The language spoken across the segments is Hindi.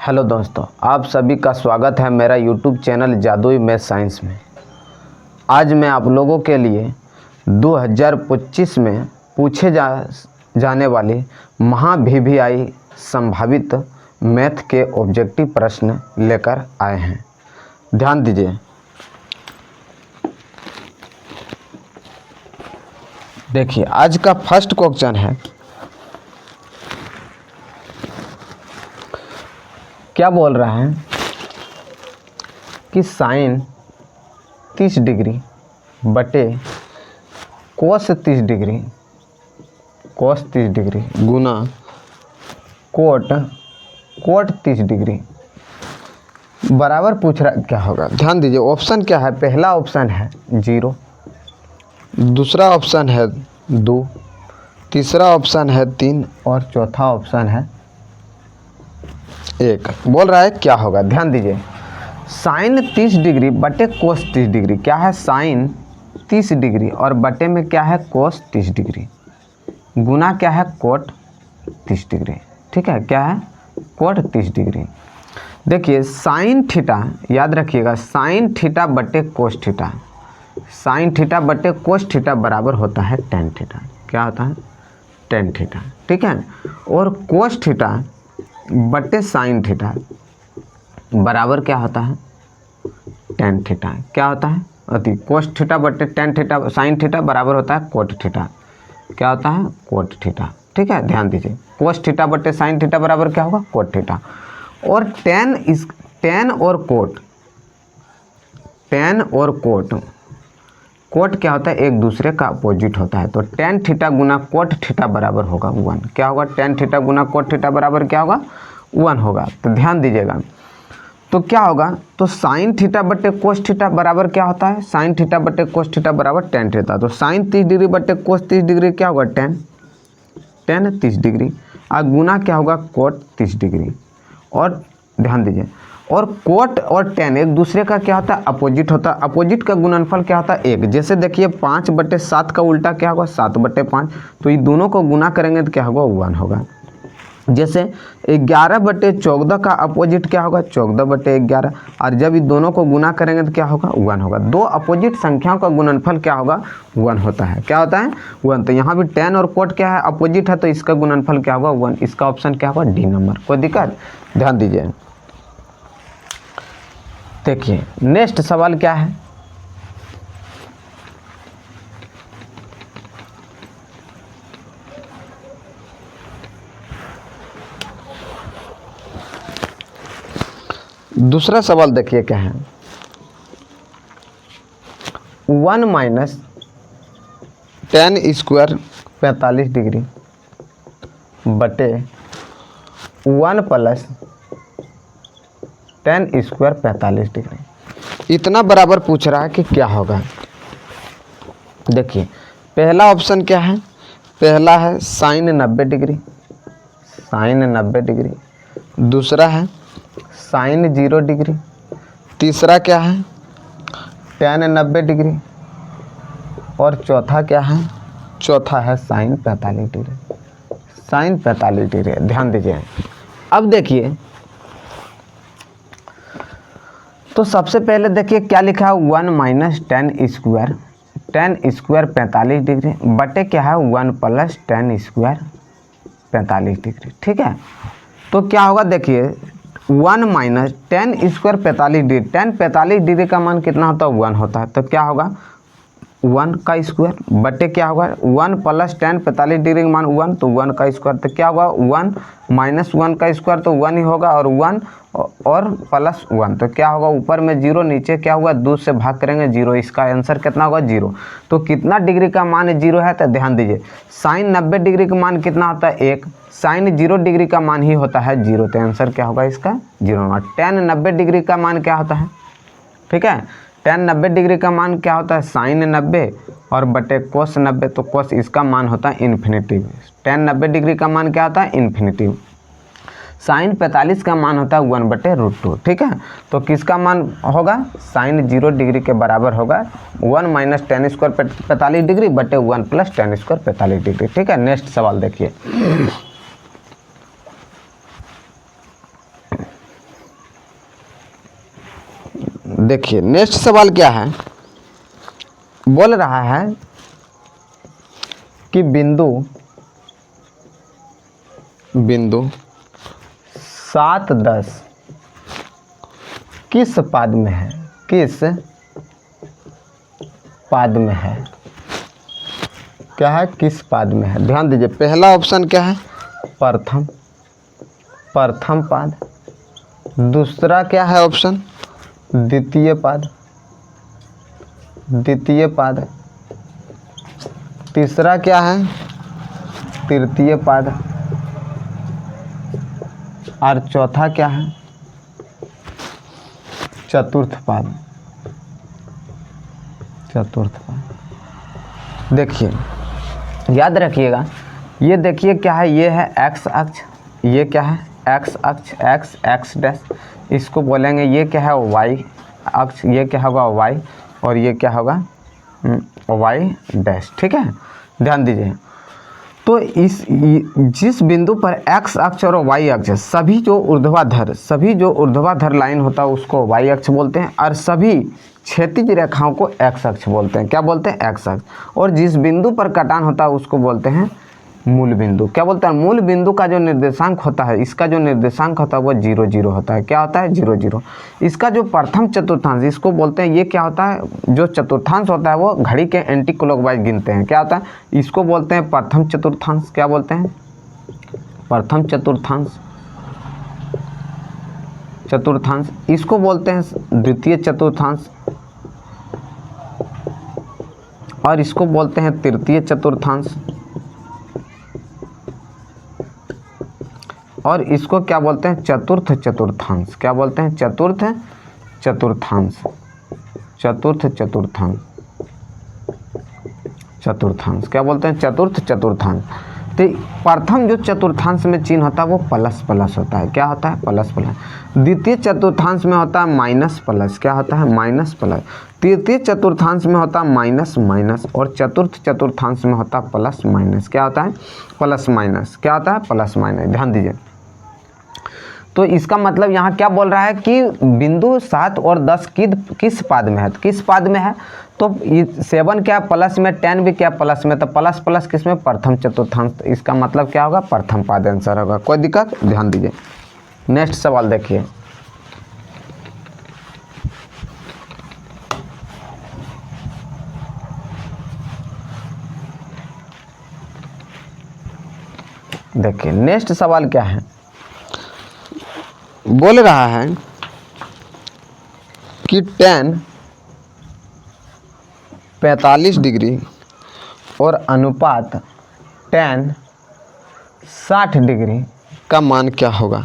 हेलो दोस्तों, आप सभी का स्वागत है मेरा यूट्यूब चैनल जादुई मैथ साइंस में। आज मैं आप लोगों के लिए 2025 में पूछे जाने वाले महा-VVI संभावित मैथ के ऑब्जेक्टिव प्रश्न लेकर आए हैं। ध्यान दीजिए। देखिए, आज का फर्स्ट क्वेश्चन है, क्या बोल रहा है कि साइन 30 डिग्री बटे कोस 30 डिग्री गुना कोट 30 डिग्री बराबर पूछ रहा है क्या होगा। ध्यान दीजिए, ऑप्शन क्या है। पहला ऑप्शन है 0, दूसरा ऑप्शन है 2, तीसरा ऑप्शन है 3 और चौथा ऑप्शन है 1। बोल रहा है क्या होगा। ध्यान दीजिए, साइन 30 डिग्री बटे कोस 30 डिग्री क्या है, साइन 30 डिग्री और बटे में क्या है, कोस 30 डिग्री गुना क्या है, कोट 30 डिग्री। ठीक है, क्या है, कोट 30 डिग्री। देखिए, साइन थीटा याद रखिएगा, साइन थीटा बटे कोस थीटा, साइन थीटा बटे कोस थीटा बराबर होता है टेन थीटा। क्या होता है, टेन थीटा। ठीक है, और कोस थीटा बटे साइन थीटा बराबर क्या होता है, टेन थीटा। क्या होता है, अति कोस थीटा बटे टेन थीटा साइन थीटा बराबर होता है कोट थीटा। क्या होता है, कोट थीटा। ठीक है, ध्यान दीजिए, कोस थीटा बटे साइन थीटा बराबर क्या होगा, कोट थीटा। और टेन और कोट क्या होता है, एक दूसरे का अपोजिट होता है। तो टेन थीटा गुना कोट थीटा बराबर होगा 1। क्या होगा, टेन थीटा गुना कोट थीटा बराबर क्या होगा, 1 होगा। तो ध्यान दीजिएगा, तो क्या होगा, तो साइन थीटा बटे कोस थीटा बराबर क्या होता है, साइन थीटा बटे कोस थीटा बराबर टेन थीटा। तो साइन 30 डिग्री बटे कोस 30 डिग्री क्या होगा, टेन 30 डिग्री और गुना क्या होगा, कोट 30 डिग्री। और ध्यान दीजिए, और कोट और टेन एक दूसरे का क्या होता है, अपोजिट होता है। अपोजिट का गुणनफल क्या होता है, 1। जैसे देखिए 5/7 का उल्टा क्या होगा, 7/5। तो ये दोनों को गुना करेंगे तो क्या होगा, 1 होगा। जैसे 11/14 का अपोजिट क्या होगा, 14/11। और जब ये दोनों को गुना करेंगे तो क्या होगा, 1 होगा। दो अपोजिट संख्याओं का गुणनफल क्या होगा, 1 होता है। क्या होता है, 1। तो यहाँ भी टेन और कोट क्या है, अपोजिट है, तो इसका गुणनफल क्या होगा, 1। इसका ऑप्शन क्या होगा, डी नंबर। कोई दिक्कत, ध्यान दीजिए। देखिए, नेक्स्ट सवाल क्या है, दूसरा सवाल देखिए क्या है, 1 माइनस टेन स्क्वायर 45 डिग्री बटे 1 प्लस टेन स्क्वायर 45 डिग्री इतना बराबर पूछ रहा है कि क्या होगा। देखिए, पहला ऑप्शन क्या है, पहला है साइन 90 डिग्री, साइन 90 डिग्री। दूसरा है साइन 0 डिग्री। तीसरा क्या है, टेन 90 डिग्री। और चौथा क्या है, चौथा है साइन 45 डिग्री, साइन 45 डिग्री। ध्यान दीजिए, अब देखिए, तो सबसे पहले देखिए क्या लिखा है, 1 माइनस टेन स्क्वायर 45 डिग्री बटे क्या है, 1 प्लस टेन स्क्वायर 45 डिग्री। ठीक है, तो क्या होगा, देखिए 1 minus ten square 45 degree, ten 45 degree का मान कितना होता है, 1 होता है। तो क्या होगा, 1 का स्क्वायर बटे क्या होगा, 1 प्लस टेन 45 डिग्री का मान 1, तो 1 का स्क्वायर। तो क्या होगा, 1 माइनस 1 का स्क्वायर तो 1 ही होगा, और 1 और प्लस 1 तो क्या होगा, ऊपर में 0, नीचे क्या हुआ, 2 से भाग करेंगे 0। इसका आंसर कितना होगा, 0। तो कितना डिग्री का मान 0 है, तो ध्यान दीजिए, साइन 90 डिग्री का मान कितना होता है, 1। साइन 0 डिग्री का मान ही होता है 0। तो आंसर क्या होगा इसका, 0 होगा। टेन 90 डिग्री का मान क्या होता है, ठीक है, टेन 90 डिग्री का मान क्या होता है, साइन 90 और बटे कोस 90। तो कोस इसका मान होता है इन्फिनिटिव। टेन 90 डिग्री का मान क्या होता है, इन्फिनिटिव। साइन 45 का मान होता है 1/√2। ठीक है, तो किसका मान होगा, साइन 0 डिग्री के बराबर होगा 1 माइनस टेन स्क्वायर 45 डिग्री बटे 1 प्लस टेन स्क्वायर 45 डिग्री। ठीक है, नेक्स्ट सवाल देखिए, देखिए नेक्स्ट सवाल क्या है, बोल रहा है कि बिंदु 7, 10 किस पाद में है, किस पाद में है, क्या है, किस पाद में है। ध्यान दीजिए पहला ऑप्शन क्या है, प्रथम पाद। दूसरा क्या है ऑप्शन, द्वितीय पाद। तीसरा क्या है, तृतीय पाद। और चौथा क्या है, चतुर्थ पाद। देखिए याद रखिएगा, ये देखिए क्या है, ये है एक्स अक्ष, ये क्या है एक्स अक्ष, एक्स डैश, इसको बोलेंगे ये क्या है वाई अक्ष, ये क्या होगा वाई, और ये क्या होगा वाई डैश। ठीक है, ध्यान दीजिए। तो जिस बिंदु पर एक्स अक्ष और वाई अक्ष, सभी जो ऊर्ध्वाधर लाइन होता है उसको वाई अक्ष बोलते हैं, और सभी क्षैतिज रेखाओं को एक्स अक्ष बोलते हैं। क्या बोलते हैं, एक्स अक्ष। और जिस बिंदु पर कटान होता है उसको बोलते हैं मूल बिंदु। क्या बोलते हैं, मूल बिंदु का जो निर्देशांक होता है, इसका जो निर्देशांक होता है वो 0, 0 होता है। क्या होता है, 0, 0। इसका जो प्रथम चतुर्थांश, इसको बोलते हैं, ये क्या होता है, जो चतुर्थांश होता है वो घड़ी के एंटी क्लॉकवाइज गिनते हैं। क्या होता है, इसको बोलते हैं प्रथम चतुर्थांश। क्या बोलते हैं, प्रथम चतुर्थांश। इसको बोलते हैं द्वितीय चतुर्थांश, और इसको बोलते हैं तृतीय चतुर्थांश, और इसको क्या बोलते हैं, चतुर्थ चतुर्थांश। क्या बोलते हैं, चतुर्थ चतुर्थांश। क्या बोलते हैं, चतुर्थ चतुर्थांश। तो प्रथम जो चतुर्थांश में चिन्ह होता है वो प्लस होता है। क्या होता है, प्लस। द्वितीय चतुर्थांश में होता है माइनस प्लस। क्या होता है, माइनस प्लस। तृतीय चतुर्थांश में होता है माइनस, और चतुर्थ चतुर्थांश में होता है प्लस माइनस। क्या होता है, प्लस माइनस। क्या होता है, प्लस माइनस। ध्यान दीजिए, तो इसका मतलब यहाँ क्या बोल रहा है कि बिंदु 7 और 10 किस पाद में है, किस पाद में है। तो 7 क्या प्लस में, 10 भी क्या प्लस में, तो प्लस किस में, प्रथम चतुर्थांश। इसका मतलब क्या होगा, प्रथम पाद आंसर होगा। कोई दिक्कत, ध्यान दीजिए। नेक्स्ट सवाल देखिए, नेक्स्ट सवाल क्या है, बोल रहा है कि tan 45 डिग्री और अनुपात tan 60 डिग्री का मान क्या होगा।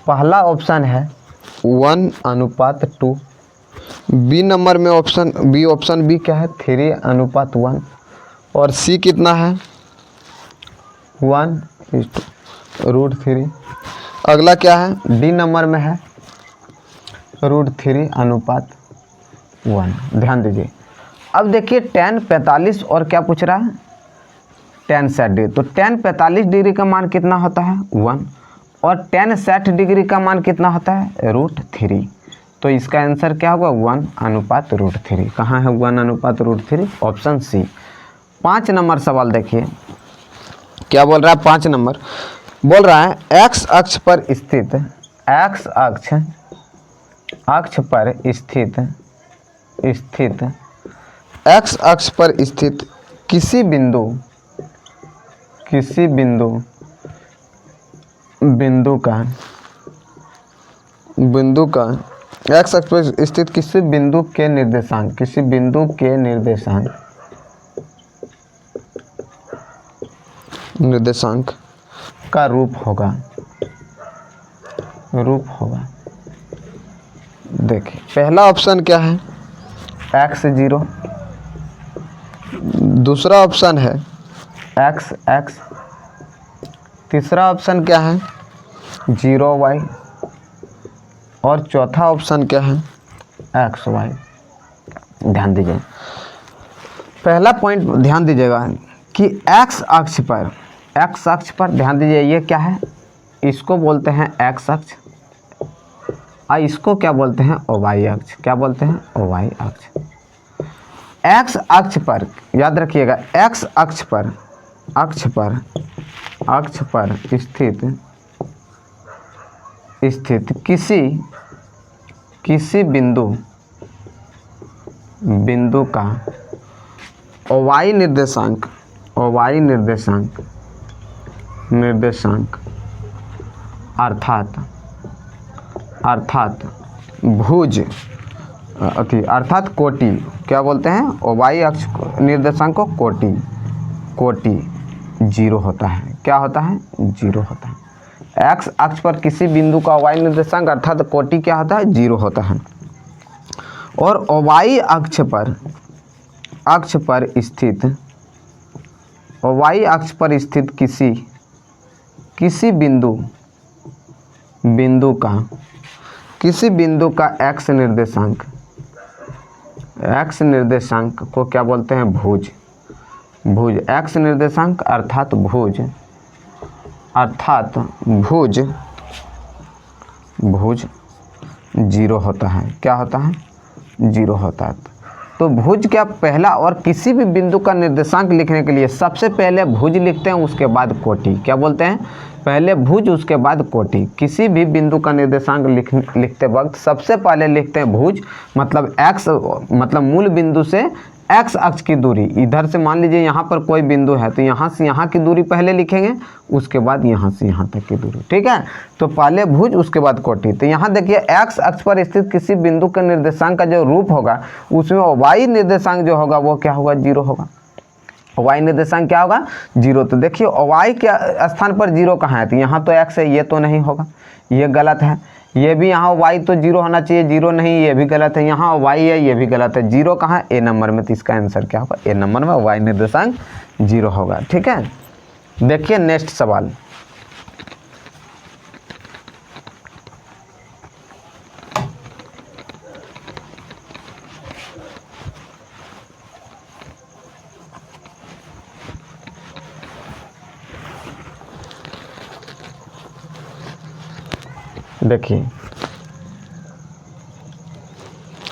पहला ऑप्शन है 1:2, बी नंबर में ऑप्शन बी क्या है 3:1, और सी कितना है 1:3। अगला क्या है, डी नंबर में है √3:1। ध्यान दीजिए, अब देखिए tan 45 और क्या पूछ रहा है, tan 60 डिग्री। तो tan 45 डिग्री का मान कितना होता है 1, और tan 60 डिग्री का मान कितना होता है √3। तो इसका आंसर क्या होगा 1:√3। कहाँ है 1:√3, ऑप्शन सी। 5 नंबर सवाल देखिए, क्या बोल रहा है, 5 नंबर बोल रहा है एक्स अक्ष पर स्थित, एक्स अक्ष पर स्थित किसी बिंदु का एक्स अक्ष पर स्थित किसी बिंदु के निर्देशांक का रूप होगा। देखिए पहला ऑप्शन क्या है x0, दूसरा ऑप्शन है x, तीसरा ऑप्शन क्या है 0y, और चौथा ऑप्शन क्या है xy। ध्यान दीजिए, पहला पॉइंट ध्यान दीजिएगा कि x अक्ष पर ध्यान दीजिए, ये क्या है, इसको बोलते हैं x अक्ष, और इसको क्या बोलते हैं, ओवाई अक्ष। क्या बोलते हैं, ओवाई अक्ष। एक्स अक्ष पर याद रखिएगा, एक्स अक्ष पर स्थित किसी बिंदु का ओवाई निर्देशांक अर्थात भुज अर्थात कोटि, क्या बोलते हैं, ओवाई अक्ष निर्देशांक को कोटि 0 होता है। क्या होता है, 0 होता है। एक्स अक्ष पर किसी बिंदु का ओवाई निर्देशांक अर्थात कोटि क्या होता है, 0 होता है। और ओवाई अक्ष पर स्थित किसी बिंदु का एक्स निर्देशांक को क्या बोलते हैं, भुज। एक्स निर्देशांक अर्थात भुज 0 होता है। क्या होता है, 0 होता है। तो भुज क्या पहला, और किसी भी बिंदु का निर्देशांक लिखने के लिए सबसे पहले भुज लिखते हैं, उसके बाद कोटि। क्या बोलते हैं, पहले भुज उसके बाद कोटि। किसी भी बिंदु का निर्देशांक लिखते वक्त सबसे पहले लिखते हैं भुज, मतलब एक्स, मतलब मूल बिंदु से एक्स अक्ष की दूरी। इधर से मान लीजिए यहाँ पर कोई बिंदु है तो यहाँ से यहाँ की दूरी पहले लिखेंगे, उसके बाद यहाँ से यहाँ तक की दूरी। ठीक है, तो पहले भुज उसके बाद कोटि। तो यहाँ देखिए एक्स अक्ष पर स्थित किसी बिंदु के निर्देशांक का जो रूप होगा उसमें वाई निर्देशांक जो होगा वो क्या होगा, 0 होगा। वाई निर्देशांक क्या होगा, 0। तो देखिए वाई के स्थान पर 0 कहाँ है, तो यहाँ तो एक्स है, ये तो नहीं होगा, ये गलत है। ये भी यहाँ y तो 0 होना चाहिए, 0 नहीं, ये भी गलत है। यहाँ y है, ये भी गलत है। 0 कहाँ है, ए नंबर में। तो इसका आंसर क्या होगा, ए नंबर में y निर्देशांक 0 होगा। ठीक है, देखिए नेक्स्ट सवाल। देखिए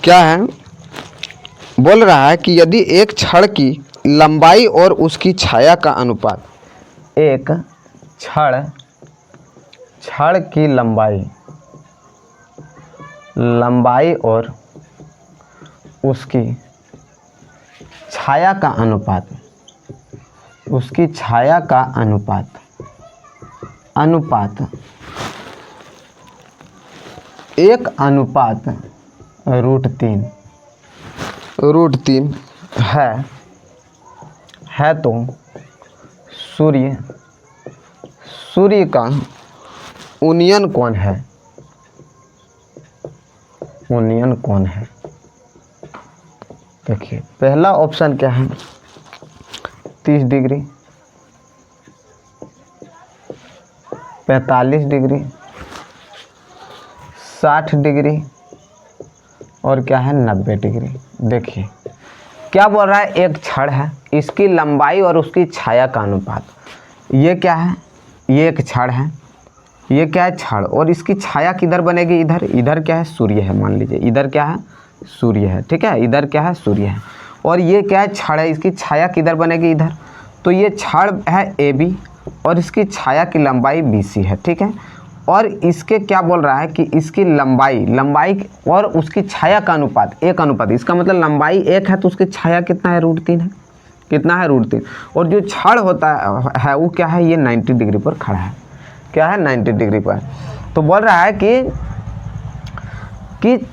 क्या है, बोल रहा है कि यदि एक छड़ की लंबाई और उसकी छाया का अनुपात, एक छड़ की लंबाई और उसकी छाया का अनुपात, उसकी छाया का अनुपात 1/√3 है तो सूर्य का उन्नयन कोण है। देखिए पहला ऑप्शन क्या है, 30 डिग्री, 45 डिग्री, 60 डिग्री और क्या है, 90 डिग्री। देखिए क्या बोल रहा है, एक छड़ है, इसकी लंबाई और उसकी छाया का अनुपात। ये क्या है, ये एक छड़ है, ये क्या है, छड़, और इसकी छाया किधर बनेगी, इधर क्या है, सूर्य है। मान लीजिए इधर क्या है, सूर्य है। ठीक है, इधर क्या है, सूर्य है। और ये क्या है, छड़ है, इसकी छाया किधर बनेगी, इधर। तो ये छड़ है AB और इसकी छाया की लंबाई BC है। ठीक है, और इसके क्या बोल रहा है कि इसकी लंबाई और उसकी छाया का अनुपात 1:, इसका मतलब लंबाई 1 है तो उसकी छाया कितना है, √3 है। कितना है, √3। और जो छड़ होता है वो क्या है, ये 90 डिग्री पर खड़ा है। क्या है, 90 डिग्री पर। तो बोल रहा है कि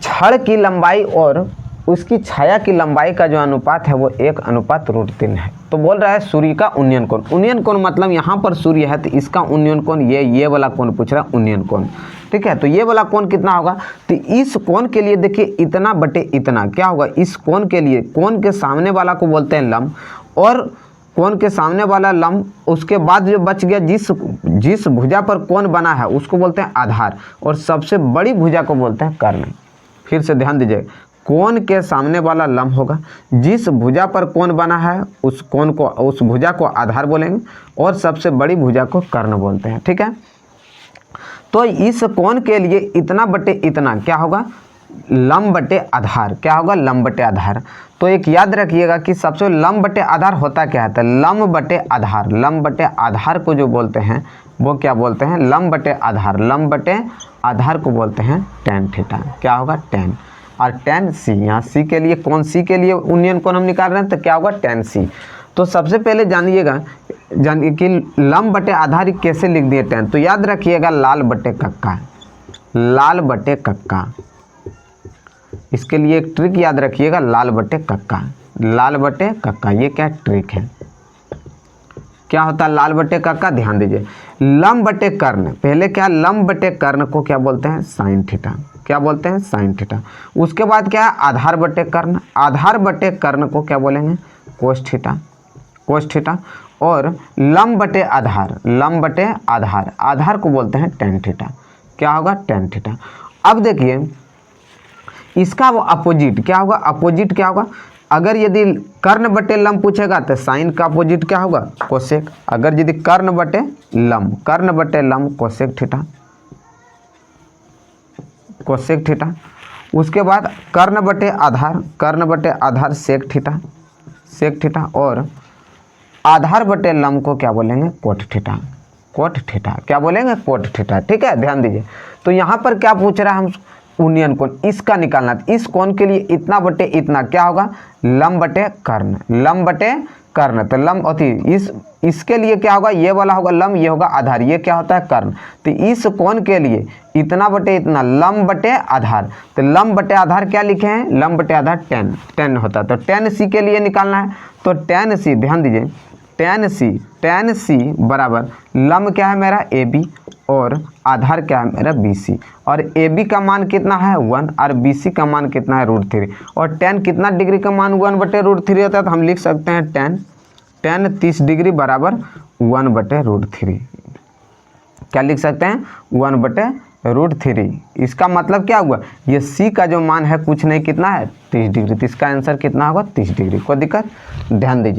छड़ की लंबाई और उसकी छाया की लंबाई का जो अनुपात है वो 1:√3 है। तो बोल रहा है सूर्य का उन्नयन कोण मतलब यहाँ पर सूर्य है तो इसका उन्नयन कोण, ये वाला कोण पूछ रहा है, उन्नयन कोण। ठीक है, तो ये वाला कोण कितना होगा, तो इस कोण के लिए देखिए इतना बटे इतना क्या होगा, इस कोण के लिए कोण के सामने वाला को बोलते हैं लंब, और कोण के सामने वाला लंब, उसके बाद जो बच गया जिस भुजा पर कोण बना है उसको बोलते हैं आधार, और सबसे बड़ी भुजा को बोलते हैं कर्ण। फिर से ध्यान दीजिए, कोण के सामने वाला लंब होगा, जिस भुजा पर कोण बना है उस भुजा को आधार बोलेंगे, और सबसे बड़ी भुजा को कर्ण बोलते हैं। ठीक है, तो इस कोण के लिए इतना बटे इतना क्या होगा, लंब बटे आधार। क्या होगा, लंब बटे आधार। तो एक याद रखिएगा कि सबसे लंब बटे आधार होता क्या है, तो लंब बटे आधार, लंब बटे आधार को जो बोलते हैं वो क्या बोलते हैं, लंब बटे आधार। लंब बटे आधार को बोलते हैं tan थीटा। क्या होगा, tan। और tan c, यहाँ c के लिए, कौन c के लिए यूनियन कोण हम निकाल रहे हैं, तो क्या होगा tan c। तो सबसे पहले जानिए कि लंब बटे आधार कैसे लिख दिए tan। तो याद रखिएगा लाल बटे कक्का, लाल बटे कक्का। इसके लिए एक ट्रिक याद रखिएगा, लाल बटे कक्का, लाल बटे कक्का। ये क्या ट्रिक है, क्या होता है लाल बटे कक्का, ध्यान दीजिए। लंब बटे कर्ण, पहले क्या, लंब बटे कर्ण को क्या बोलते हैं, साइन थीटा। क्या बोलते हैं, साइन थीटा। उसके बाद क्या है, आधार बटे कर्ण, आधार बटे कर्ण को क्या बोलेंगे, कोस थीटा, कोस थीटा। और लंब बटे आधार, लंब बटे आधार, आधार को बोलते हैं tan थीटा। क्या होगा, tan थीटा। अब देखिए इसका वो अपोजिट क्या होगा, अपोजिट क्या होगा, अगर यदि कर्ण बटे लंब पूछेगा तो साइन का अपोजिट क्या होगा, कोसेक। अगर यदि कर्ण बटे लंब, कर्ण बटे लंब कोसेक थीटा, कोसेक थीटा। उसके बाद कर्ण बटे आधार, कर्ण बटे आधार सेक थीटा, सेक थीटा। और आधार बटे लंब को क्या बोलेंगे, कोट थीटा, कोट थीटा। क्या बोलेंगे, कोट थीटा। ठीक है, ध्यान दीजिए। तो यहाँ पर क्या पूछ रहा है हम, यूनियन कोण इसका निकालना। इस कोण के लिए इतना बटे इतना क्या होगा, लंब बटे कर्ण, लंब बटे कर्ण। तो लंब अति इसके लिए क्या होगा, ये वाला होगा लंब, ये होगा आधार, ये क्या होता है कर्ण। तो इस कोण के लिए इतना बटे इतना, लंब बटे आधार। तो लंब बटे आधार क्या लिखे हैं, लंब बटे आधार tan, tan होता है। तो tan c के लिए निकालना है। तो tan c, ध्यान दीजिए, tan c बराबर लंब क्या है मेरा AB और आधार क्या है मेरा BC। और AB का मान कितना है 1 और BC का मान कितना है √3। और tan कितना डिग्री का मान 1 बटे √3 होता है, तो हम लिख सकते हैं tan 30 डिग्री बराबर 1 बटे √3। क्या लिख सकते हैं, 1 बटे √3। इसका मतलब क्या हुआ, ये C का जो मान है कुछ नहीं कितना है 30 डिग्री। तो इसका आंसर कितना होगा, 30 डिग्री। कोई दिक्कत, ध्यान दीजिए।